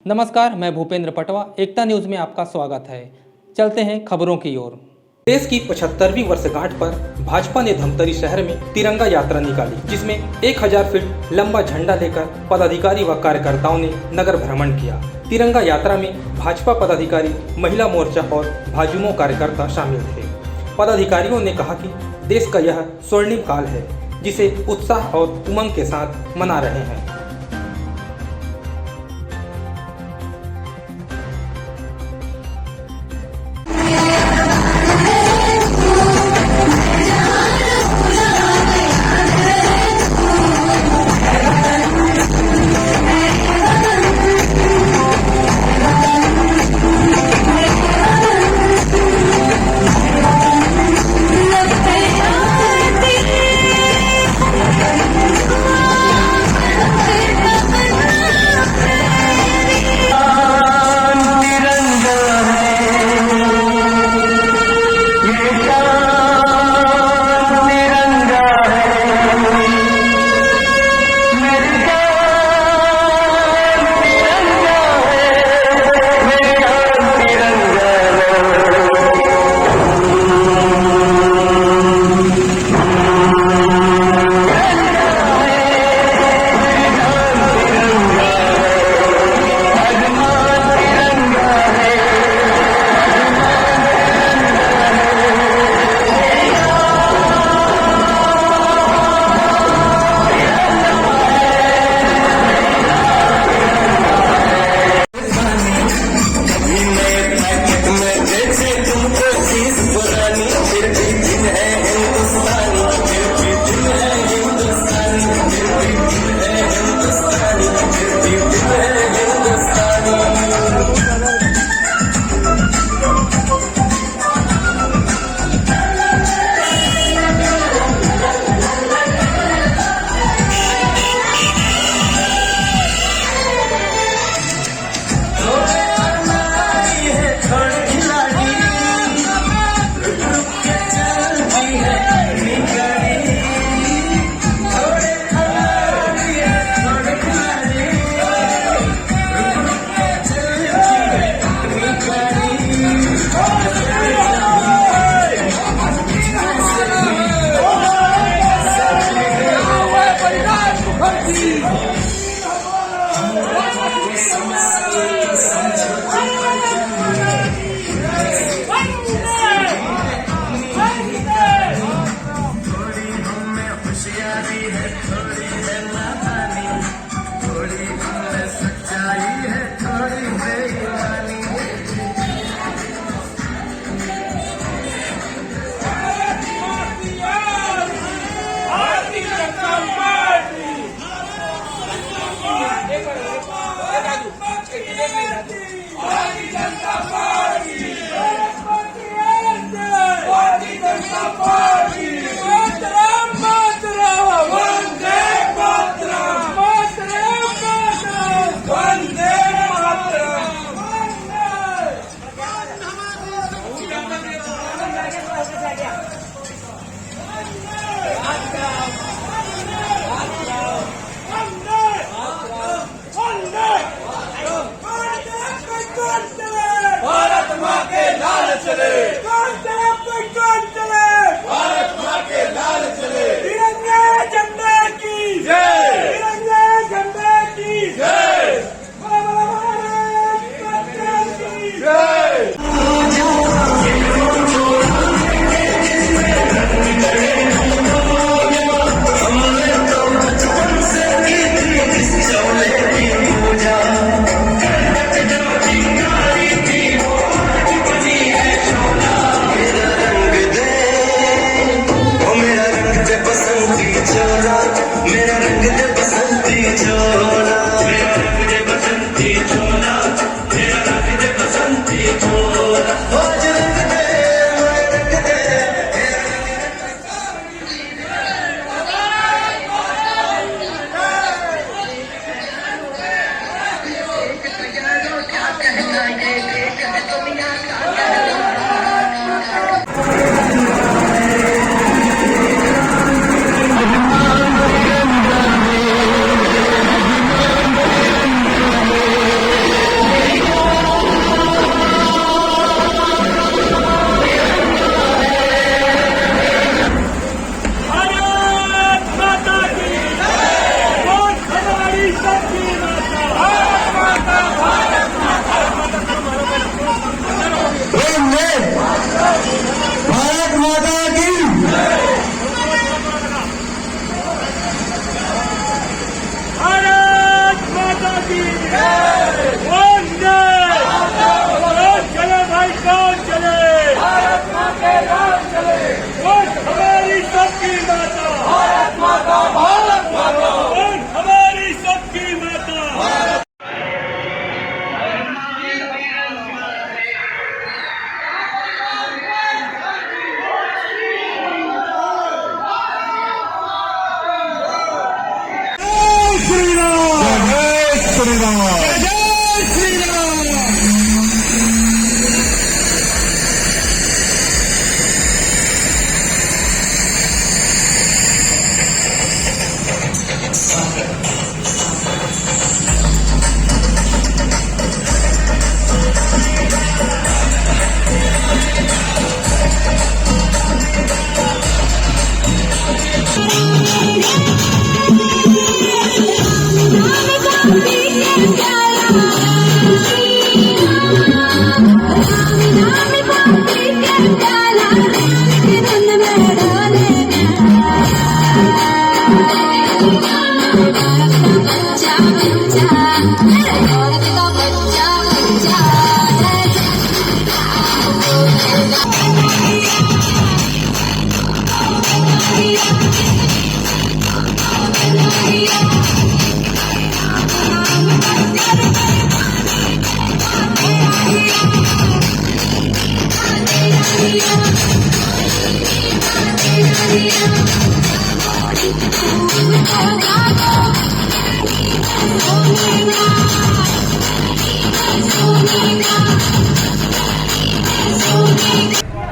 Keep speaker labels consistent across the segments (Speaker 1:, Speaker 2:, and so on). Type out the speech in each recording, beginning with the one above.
Speaker 1: नमस्कार, मैं भूपेंद्र पटवा। एकता न्यूज में आपका स्वागत है। चलते हैं खबरों की ओर। देश की 75वीं वर्षगांठ पर भाजपा ने धमतरी शहर में तिरंगा यात्रा निकाली, जिसमें 1000 फीट लंबा झंडा लेकर पदाधिकारी व कार्यकर्ताओं ने नगर भ्रमण किया। तिरंगा यात्रा में भाजपा पदाधिकारी, महिला मोर्चा और भाजयुमो कार्यकर्ता शामिल थे। पदाधिकारियों ने कहा कि देश का यह स्वर्णिम काल है, जिसे उत्साह और उमंग के साथ मना रहे हैं।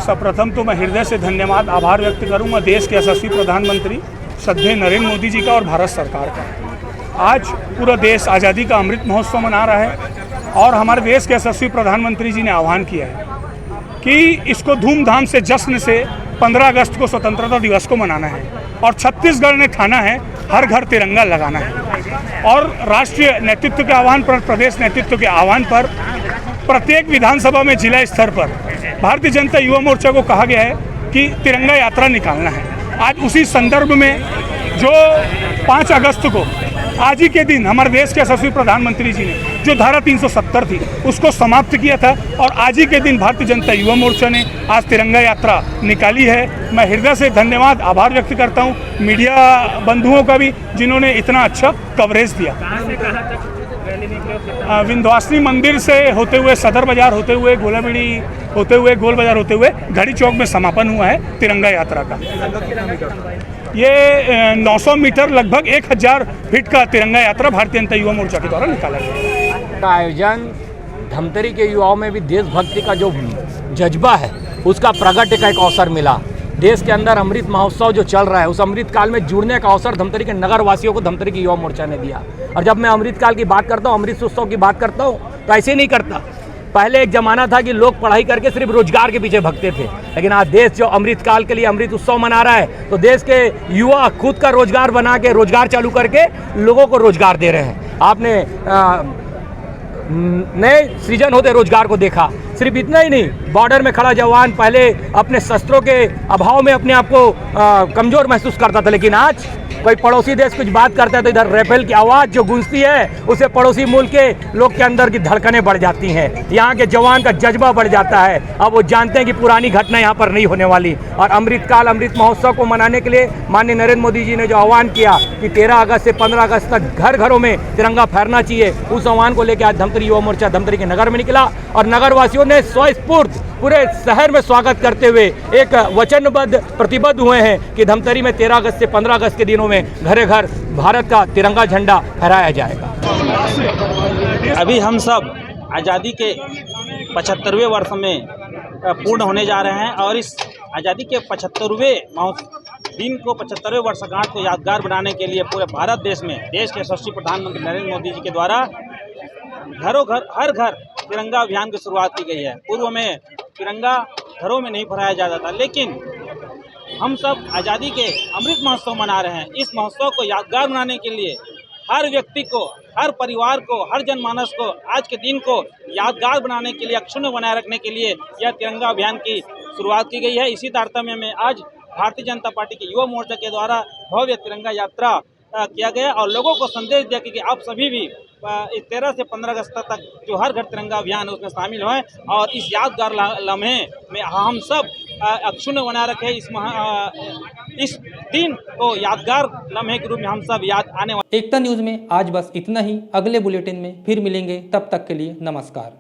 Speaker 2: सर्वप्रथम तो मैं हृदय से धन्यवाद आभार व्यक्त करूंगा देश के यशस्वी प्रधानमंत्री श्रद्धेय नरेंद्र मोदी जी का और भारत सरकार का। आज पूरा देश आज़ादी का अमृत महोत्सव मना रहा है और हमारे देश के यशस्वी प्रधानमंत्री जी ने आह्वान किया है कि इसको धूमधाम से जश्न से 15 अगस्त को स्वतंत्रता दिवस को मनाना है और छत्तीसगढ़ ने ठाना है हर घर तिरंगा लगाना है। और राष्ट्रीय नेतृत्व के आह्वान पर, प्रदेश नेतृत्व के आह्वान पर प्रत्येक विधानसभा में जिला स्तर पर भारतीय जनता युवा मोर्चा को कहा गया है कि तिरंगा यात्रा निकालना है। आज उसी संदर्भ में जो 5 अगस्त को आज ही के दिन हमारे देश के यशस्वी प्रधानमंत्री जी ने जो धारा 370 थी उसको समाप्त किया था और आज ही के दिन भारतीय जनता युवा मोर्चा ने आज तिरंगा यात्रा निकाली है। मैं हृदय से धन्यवाद आभार व्यक्त करता हूँ मीडिया बंधुओं का भी जिन्होंने इतना अच्छा कवरेज दिया। विंध्यवासिनी मंदिर से होते हुए सदर बाजार होते हुए गोलाबीड़ी होते हुए गोल बाजार होते हुए घड़ी चौक में समापन हुआ है तिरंगा यात्रा का। ये 900 मीटर लगभग 1000 फीट का तिरंगा यात्रा भारतीय जनता युवा मोर्चा के द्वारा निकाला गया।
Speaker 3: का आयोजन धमतरी के युवाओं में भी देशभक्ति का जो जज्बा है उसका प्रगट का एक अवसर मिला। देश के अंदर अमृत महोत्सव जो चल रहा है उस अमृत काल में जुड़ने का अवसर धमतरी के नगर वासियों को धमतरी के युवा मोर्चा ने दिया। और जब मैं अमृत काल की बात करता हूँ, अमृत उत्सव की बात करता हूँ तो ऐसे नहीं करता। पहले एक ज़माना था कि लोग पढ़ाई करके सिर्फ रोजगार के पीछे भगते थे, लेकिन आज देश जो अमृत काल के लिए अमृत उत्सव मना रहा है तो देश के युवा खुद का रोजगार बना के रोजगार चालू करके लोगों को रोजगार दे रहे हैं। आपने नए सृजन होते रोजगार को देखा। सिर्फ इतना ही नहीं, बॉर्डर में खड़ा जवान पहले अपने शस्त्रों के अभाव में अपने आप को कमज़ोर महसूस करता था, लेकिन आज कोई पड़ोसी देश कुछ बात करता है तो इधर राइफल की आवाज़ जो गूंजती है उससे पड़ोसी मुल्क के लोग के अंदर की धड़कनें बढ़ जाती हैं, यहाँ के जवान का जज्बा बढ़ जाता है। अब वो जानते हैं कि पुरानी घटना यहाँ पर नहीं होने वाली। और अमृत काल अमृत महोत्सव को मनाने के लिए माननीय नरेंद्र मोदी जी ने जो आह्वान किया कि 13 अगस्त से 15 अगस्त तक घर घरों में तिरंगा फहरना चाहिए, उस आह्वान को लेकर आज धमतरी युवा मोर्चा धमतरी के नगर में निकला और नगर वासियों ने स्वस्फूर्त पूरे शहर में स्वागत करते हुए एक वचनबद्ध प्रतिबद्ध हुए हैं कि धमतरी में 13 अगस्त से 15 अगस्त के दिनों में घरे घर भारत का तिरंगा झंडा फहराया जाएगा।
Speaker 4: अभी हम सब आज़ादी के 75वें वर्ष में पूर्ण होने जा रहे हैं और इस आज़ादी के 75वें दिन को 75वें वर्षगांठ को यादगार बनाने के लिए पूरे भारत देश में देश के यशस्वी प्रधानमंत्री नरेंद्र मोदी जी के द्वारा घरों घर हर घर तिरंगा अभियान की शुरुआत की गई है। पूर्व में तिरंगा घरों में नहीं फहराया जाता था, लेकिन हम सब आज़ादी के अमृत महोत्सव मना रहे हैं। इस महोत्सव को यादगार बनाने के लिए हर व्यक्ति को, हर परिवार को, हर जनमानस को आज के दिन को यादगार बनाने के लिए, अक्षुण्ण बनाए रखने के लिए यह तिरंगा अभियान की शुरुआत की गई है। इसी तारतम्य में आज भारतीय जनता पार्टी के युवा मोर्चा के द्वारा भव्य तिरंगा यात्रा किया गया और लोगों को संदेश दिया कि आप सभी भी इस 13 से 15 अगस्त तक जो हर घर तिरंगा अभियान है उसमें शामिल हों और इस यादगार लम्हे में हम सब अक्षुण्ण बनाए रखें। इस दिन को यादगार लम्हे के रूप में हम सब याद आने वाले।
Speaker 1: एकता न्यूज़ में आज बस इतना ही। अगले बुलेटिन में फिर मिलेंगे, तब तक के लिए नमस्कार।